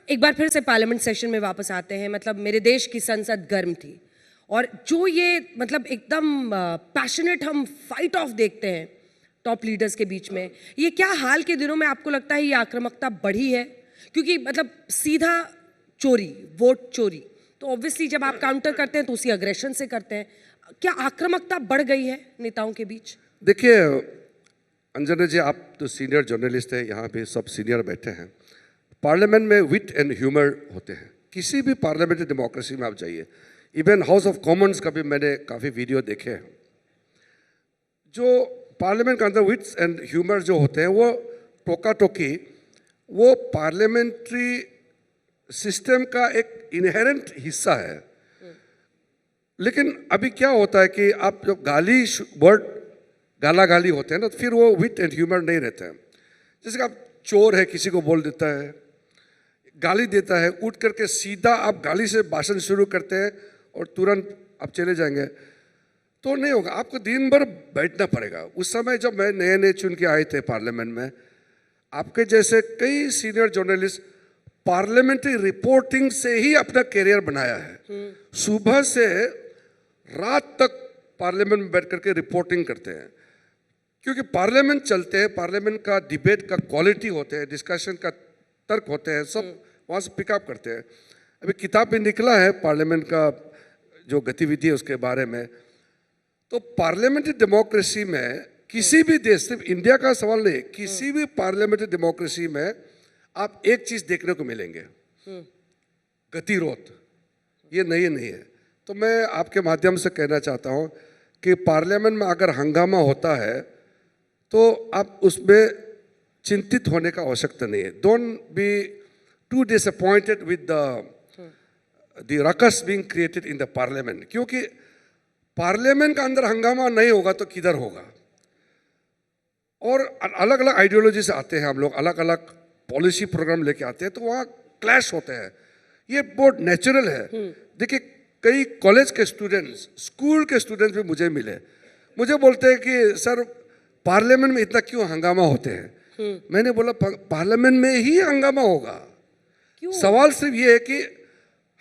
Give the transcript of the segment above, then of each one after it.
एक बार फिर से पार्लियामेंट सेशन में वापस आते हैं। मतलब मेरे देश की संसद गर्म थी और जो ये मतलब एकदम पैशनेट हम फाइट ऑफ देखते हैं टॉप लीडर्स के बीच में, ये क्या हाल के दिनों में आपको लगता है ये आक्रामकता बढ़ी है? क्योंकि मतलब सीधा चोरी, वोट चोरी, तो ऑब्वियसली जब आप काउंटर करते हैं तो उसी अग्रेशन से करते हैं। क्या आक्रामकता बढ़ गई है नेताओं के बीच? देखिए अंजना जी, आप तो सीनियर जर्नलिस्ट हैं, यहाँ पे सब सीनियर बैठे हैं। पार्लियामेंट में विट एंड ह्यूमर होते हैं। किसी भी पार्लियामेंट्री डेमोक्रेसी में आप जाइए, इवन हाउस ऑफ कॉमन्स का भी मैंने काफ़ी वीडियो देखे हैं। जो पार्लियामेंट के अंदर विट्स एंड ह्यूमर जो होते हैं, वो टोका टोकी, वो पार्लियामेंट्री सिस्टम का एक इनहेरेंट हिस्सा है। लेकिन अभी क्या होता है कि आप जो गाली वर्ड गाला गाली होते हैं ना, तो फिर वो विट एंड ह्यूमर नहीं रहते हैं। जैसे कि आप चोर है, किसी को बोल देता है, गाली देता है, उठ करके सीधा आप गाली से भाषण शुरू करते हैं और तुरंत आप चले जाएंगे, तो नहीं होगा। आपको दिन भर बैठना पड़ेगा। उस समय जब मैं नए नए चुन के आए थे पार्लियामेंट में, आपके जैसे कई सीनियर जर्नलिस्ट पार्लियामेंट्री रिपोर्टिंग से ही अपना करियर बनाया है। सुबह से रात तक पार्लियामेंट में बैठ करके रिपोर्टिंग करते हैं, क्योंकि पार्लियामेंट चलते हैं, पार्लियामेंट का डिबेट का क्वालिटी होते हैं, डिस्कशन का तर्क होते हैं, सब वहाँ से पिकअप करते हैं। अभी किताब भी निकला है पार्लियामेंट का जो गतिविधि है उसके बारे में। तो पार्लियामेंट्री डेमोक्रेसी में किसी भी देश, सिर्फ इंडिया का सवाल नहीं, किसी भी पार्लियामेंट्री डेमोक्रेसी में आप एक चीज देखने को मिलेंगे, गतिरोध। ये नहीं है। तो मैं आपके माध्यम से कहना चाहता हूँ कि पार्लियामेंट में अगर हंगामा होता है तो आप उसमें चिंतित होने का आवश्यकता नहीं है। Don't be too disappointed with the ruckus being created in the parliament, क्योंकि पार्लियामेंट का अंदर हंगामा नहीं होगा तो किधर होगा। और अलग अलग आइडियोलॉजी से आते हैं हम लोग, अलग अलग पॉलिसी प्रोग्राम लेके आते हैं, तो वहाँ क्लैश होते हैं। ये बहुत नेचुरल है। देखिए कई कॉलेज के स्टूडेंट्स, स्कूल के स्टूडेंट्स भी मुझे मिले, मुझे बोलते हैं कि सर पार्लियामेंट में इतना क्यों हंगामा होते हैं। मैंने बोला पार्लियामेंट में ही हंगामा होगा। क्यों? सवाल सिर्फ ये है कि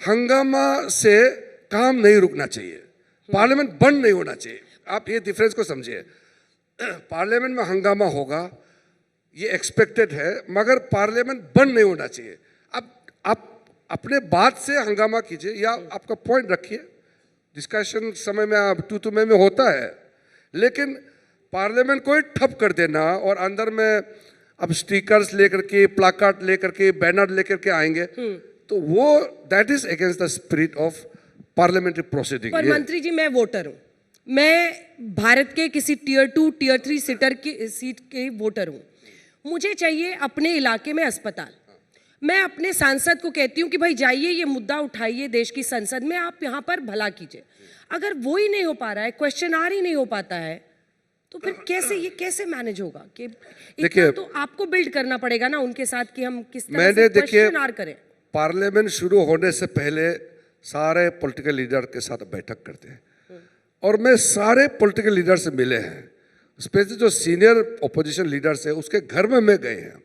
हंगामा से काम नहीं रुकना चाहिए, पार्लियामेंट बंद नहीं होना चाहिए। आप ये डिफरेंस को समझिए। पार्लियामेंट में हंगामा होगा ये एक्सपेक्टेड है, मगर पार्लियामेंट बंद नहीं होना चाहिए। अब आप अपने बात से हंगामा कीजिए या आपका पॉइंट रखिए, डिस्कशन समय में आप तू में होता है, लेकिन पार्लियामेंट को ही ठप कर देना और अंदर में अब स्टिकर्स लेकर के, प्लाकार्ड लेकर के, बैनर लेकर के आएंगे, तो वो that is against the spirit of parliamentary proceeding. पर मंत्री जी, मैं वोटर हूँ, मैं भारत के किसी टियर 2 टियर 3 सीट के वोटर हूँ। मुझे चाहिए अपने इलाके में अस्पताल। मैं अपने सांसद को कहती हूँ कि भाई जाइए, ये मुद्दा उठाइए देश की संसद में, आप यहाँ पर भला कीजिए। अगर वो ही नहीं हो पा रहा है, क्वेश्चन आर ही नहीं हो पाता है, तो फिर कैसे मैनेज होगा? कि इतना तो आपको बिल्ड करना पड़ेगा ना उनके साथ कि हम किस तरह से क्वेश्चन आर करें। पार्लियामेंट शुरू होने से पहले सारे पॉलिटिकल लीडर के साथ बैठक करते हैं, और मैं सारे पॉलिटिकल लीडर से मिले हैं, स्पेशली जो सीनियर अपोजिशन लीडर्स है उसके घर में मैं गए हैं,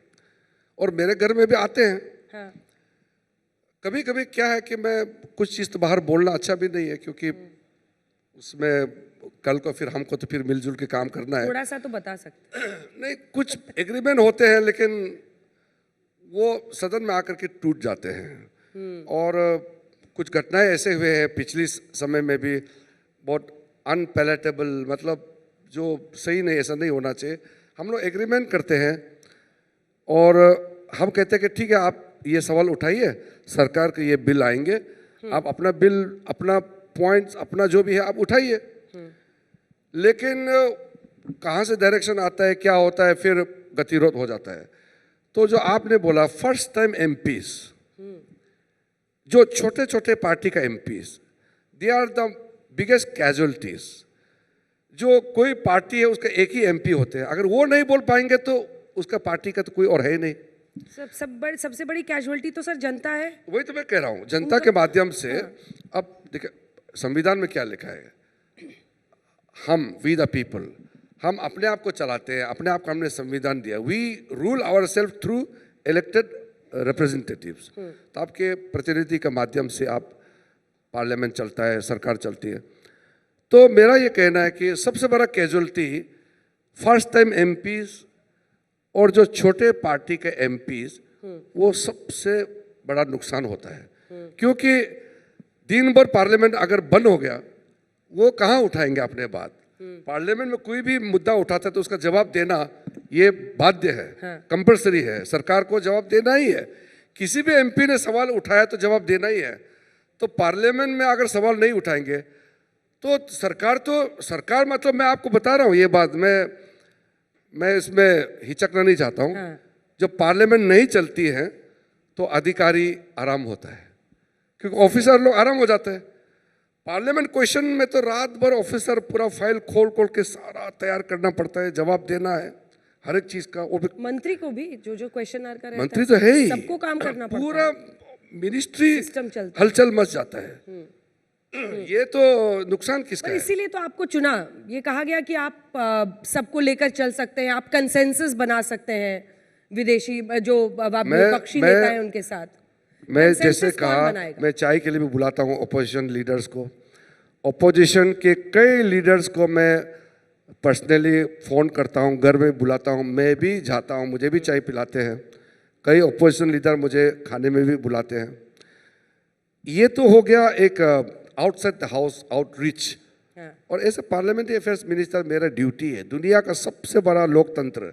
और मेरे घर में भी आते हैं। हाँ। कभी कभी क्या है कि मैं कुछ चीज़ तो बाहर बोलना अच्छा भी नहीं है, क्योंकि उसमें कल को फिर हमको तो फिर मिलजुल के काम करना है। थोड़ा सा तो बता सकते नहीं, कुछ एग्रीमेंट होते हैं लेकिन वो सदन में आकर के टूट जाते हैं। और कुछ घटनाएं ऐसे हुए हैं पिछले समय में भी, बहुत अनपैलेटेबल, मतलब जो सही नहीं, ऐसा नहीं होना चाहिए। हम लोग एग्रीमेंट करते हैं और हम कहते हैं कि ठीक है, आप ये सवाल उठाइए, सरकार के ये बिल आएंगे, आप अपना बिल, अपना पॉइंट्स, अपना जो भी है आप उठाइए। लेकिन कहाँ से डायरेक्शन आता है, क्या होता है, फिर गतिरोध हो जाता है। तो जो आपने बोला फर्स्ट टाइम एमपीज, जो छोटे छोटे पार्टी का MPs, they are the biggest casualties. जो कोई पार्टी है उसका एक ही एमपी होते हैं, अगर वो नहीं बोल पाएंगे तो उसका पार्टी का तो कोई और है ही नहीं। सबसे बड़ी कैजुअलिटी तो सर जनता है। वही तो मैं कह रहा हूँ, जनता के माध्यम से। अब देखिए संविधान में क्या लिखा है, हम वी द पीपल, हम अपने आप को चलाते हैं, अपने आप को हमने संविधान दिया। We rule our self through elected representatives, तो आपके प्रतिनिधि के माध्यम से आप पार्लियामेंट चलता है, सरकार चलती है। तो मेरा ये कहना है कि सबसे बड़ा कैजुअलिटी फर्स्ट टाइम एमपीज और जो छोटे पार्टी के एमपीज, वो सबसे बड़ा नुकसान होता है, क्योंकि दिन भर पार्लियामेंट अगर बंद हो गया, वो कहाँ उठाएंगे अपने बात। पार्लियामेंट में कोई भी मुद्दा उठाता है तो उसका जवाब देना ये बाध्य है, कंपलसरी है, सरकार को जवाब देना ही है। किसी भी एमपी ने सवाल उठाया तो जवाब देना ही है। तो पार्लियामेंट में अगर सवाल नहीं उठाएंगे तो सरकार मतलब मैं आपको बता रहा हूँ ये बात, मैं इसमें हिचकना नहीं चाहता हूँ। जब पार्लियामेंट नहीं चलती है तो अधिकारी आराम होता है, क्योंकि ऑफिसर लोग आराम हो जाते हैं। पार्लियामेंट क्वेश्चन में तो रात भर ऑफिसर पूरा फाइल खोल के सारा तैयार करना पड़ता है, जवाब देना है हर एक चीज का। और मंत्री को भी जो क्वेश्चन आर का मंत्री तो है ही, सबको काम करना पड़ता है, पूरा मिनिस्ट्री सिस्टम चलता हलचल मच जाता है। ये तो नुकसान किसका पर है? इसीलिए तो आपको चुना। ये कहा गया कि आप सबको लेकर चल सकते हैं, आप कंसेंसस बना सकते हैं विदेशी जो विपक्षी नेता हैं उनके साथ। मैं जैसे Consensus कौन कहा, बनाएगा? मैं चाय के लिए भी बुलाता हूँ अपोजिशन लीडर्स को। अपोजिशन के कई लीडर्स को मैं पर्सनली फ़ोन करता हूँ, घर में बुलाता हूँ, मैं भी जाता हूँ, मुझे भी चाय पिलाते हैं। कई अपोजिशन लीडर मुझे खाने में भी बुलाते हैं। ये तो हो गया एक आउटसाइड द हाउस आउटरीच। और ऐसे पार्लियामेंट्री अफेयर्स मिनिस्टर मेरा ड्यूटी है। दुनिया का सबसे बड़ा लोकतंत्र,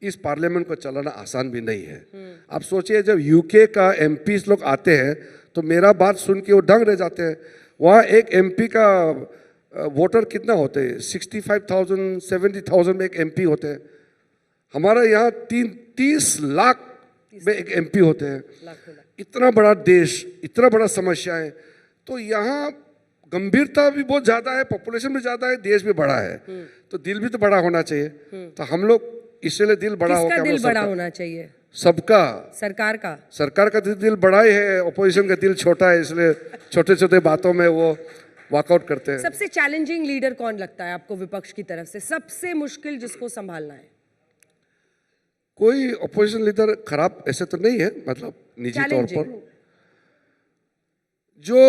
इस पार्लियामेंट को चलाना आसान भी नहीं है। आप सोचिए, जब यूके का एमपीस लोग आते हैं तो मेरा बात सुन के वो दंग रह जाते हैं। वहाँ एक एमपी का वोटर कितना होते हैं? 65,000 70,000 में एक एमपी होते हैं। हमारा यहाँ 30 लाख में एक एमपी होते हैं। इतना बड़ा देश, इतना बड़ा समस्याएं, तो यहाँ गंभीरता भी बहुत ज़्यादा है, पॉपुलेशन भी ज़्यादा है, देश भी बड़ा है, तो दिल भी तो बड़ा होना चाहिए। तो हम लोग इसलिए दिल बड़ा हो किसका दिल बड़ा होना चाहिए? सबका, सरकार का दिल बड़ा ही है, अपोजिशन का दिल छोटा है, इसलिए छोटे छोटे बातों में वो वॉकआउट करते हैं। सबसे चैलेंजिंग लीडर कौन लगता है आपको विपक्ष की तरफ से? सबसे मुश्किल जिसको संभालना है? कोई अपोजिशन लीडर खराब ऐसे तो नहीं है, मतलब निजी तौर पर जो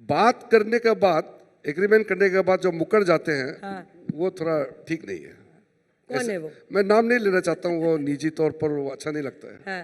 बात करने के बाद, एग्रीमेंट करने के बाद जो मुकर जाते हैं, वो थोड़ा ठीक नहीं है। कौन है वो? मैं नाम नहीं लेना चाहता हूँ, वो निजी तौर पर वो अच्छा नहीं लगता है।